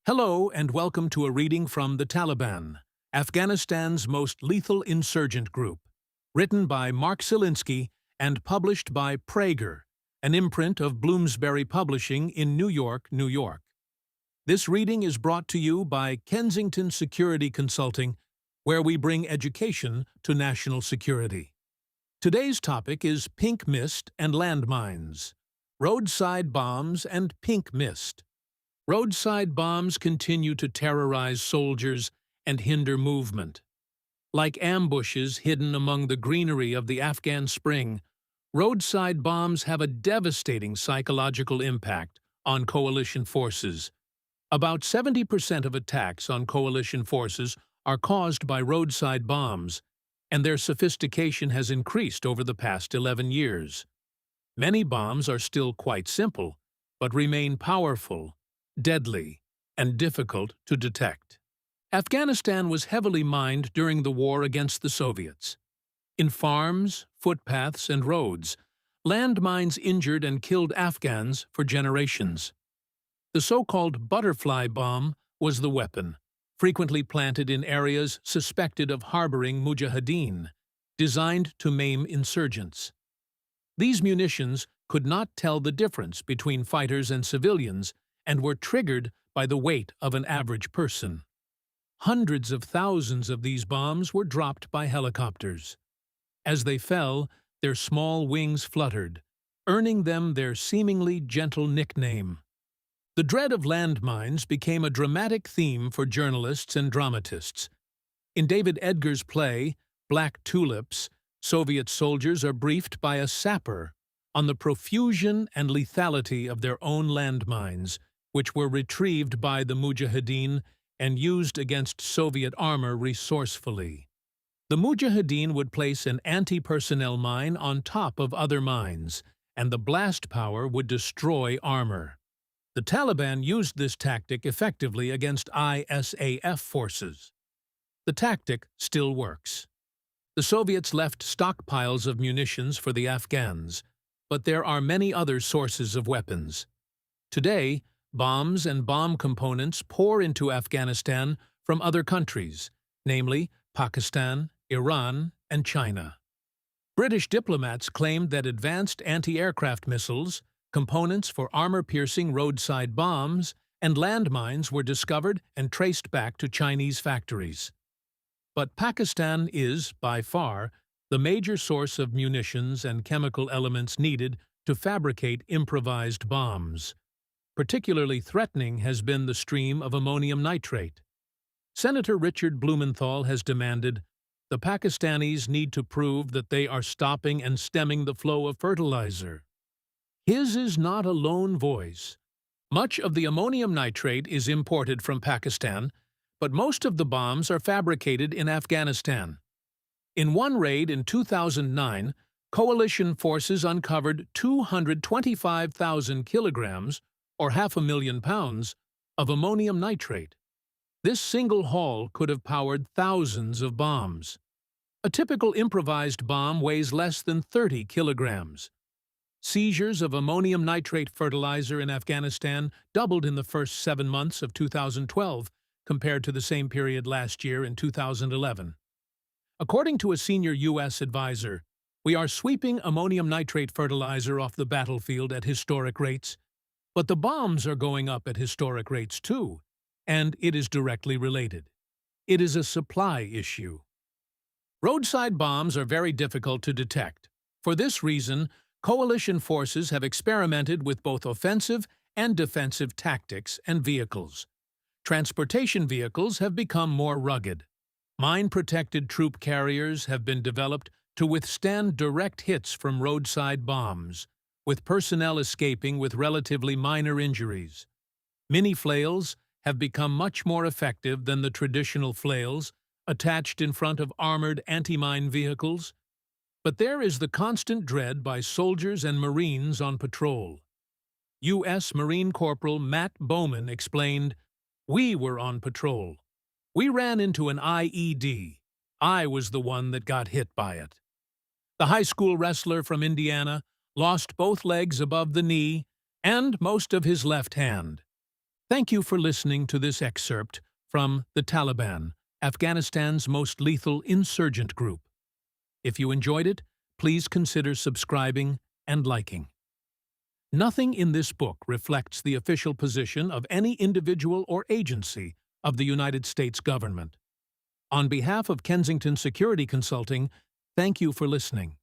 Hello and welcome to a reading from the Taliban, Afghanistan's most lethal insurgent group, written by Mark Silinsky and published by Praeger, an imprint of Bloomsbury Publishing in New York, New York. This reading is brought to you by Kensington Security Consulting, where we bring education to national security. Today's topic is pink mist and landmines, roadside bombs and pink mist. Roadside bombs continue to terrorize soldiers and hinder movement. Like ambushes hidden among the greenery of the Afghan spring, roadside bombs have a devastating psychological impact on coalition forces. About 70% of attacks on coalition forces are caused by roadside bombs, and their sophistication has increased over the past 11 years. Many bombs are still quite simple, but remain powerful, deadly, and difficult to detect. Afghanistan was heavily mined during the war against the Soviets. In farms, footpaths, and roads, landmines injured and killed Afghans for generations. The so-called butterfly bomb was the weapon, frequently planted in areas suspected of harboring mujahedin, designed to maim insurgents. These munitions could not tell the difference between fighters and civilians and were triggered by the weight of an average person. Hundreds of thousands of these bombs were dropped by helicopters. As they fell, their small wings fluttered, earning them their seemingly gentle nickname. The dread of landmines became a dramatic theme for journalists and dramatists. In David Edgar's play, Black Tulips, Soviet soldiers are briefed by a sapper on the profusion and lethality of their own landmines, which were retrieved by the mujahedin and used against Soviet armor resourcefully. The mujahedin would place an anti-personnel mine on top of other mines, and the blast power would destroy armor. The Taliban used this tactic effectively against ISAF forces. The tactic still works. The Soviets left stockpiles of munitions for the Afghans, but there are many other sources of weapons. Today, bombs and bomb components pour into Afghanistan from other countries, namely Pakistan, Iran, and China. British diplomats claimed that advanced anti-aircraft missiles, components for armor-piercing roadside bombs, and landmines were discovered and traced back to Chinese factories. But Pakistan is, by far, the major source of munitions and chemical elements needed to fabricate improvised bombs. Particularly threatening has been the stream of ammonium nitrate. Senator Richard Blumenthal has demanded, "The Pakistanis need to prove that they are stopping and stemming the flow of fertilizer." His is not a lone voice. Much of the ammonium nitrate is imported from Pakistan, but most of the bombs are fabricated in Afghanistan. In one raid in 2009, coalition forces uncovered 225,000 kilograms, or 500,000 pounds, of ammonium nitrate. This single haul could have powered thousands of bombs. A typical improvised bomb weighs less than 30 kilograms. Seizures of ammonium nitrate fertilizer in Afghanistan doubled in the first 7 months of 2012 compared to the same period last year in 2011. According to a senior U.S. advisor, "We are sweeping ammonium nitrate fertilizer off the battlefield at historic rates, but the bombs are going up at historic rates too, and it is directly related. It is a supply issue." Roadside bombs are very difficult to detect. For this reason, coalition forces have experimented with both offensive and defensive tactics and vehicles. Transportation vehicles have become more rugged. Mine-protected troop carriers have been developed to withstand direct hits from roadside bombs, with personnel escaping with relatively minor injuries. Mini-flails have become much more effective than the traditional flails attached in front of armored anti-mine vehicles. But there is the constant dread by soldiers and Marines on patrol. U.S. Marine Corporal Matt Bowman explained, "We were on patrol. We ran into an IED. I was the one that got hit by it." The high school wrestler from Indiana lost both legs above the knee and most of his left hand. Thank you for listening to this excerpt from the Taliban, Afghanistan's most lethal insurgent group. If you enjoyed it, please consider subscribing and liking. Nothing in this book reflects the official position of any individual or agency of the United States government. On behalf of Kensington Security Consulting, thank you for listening.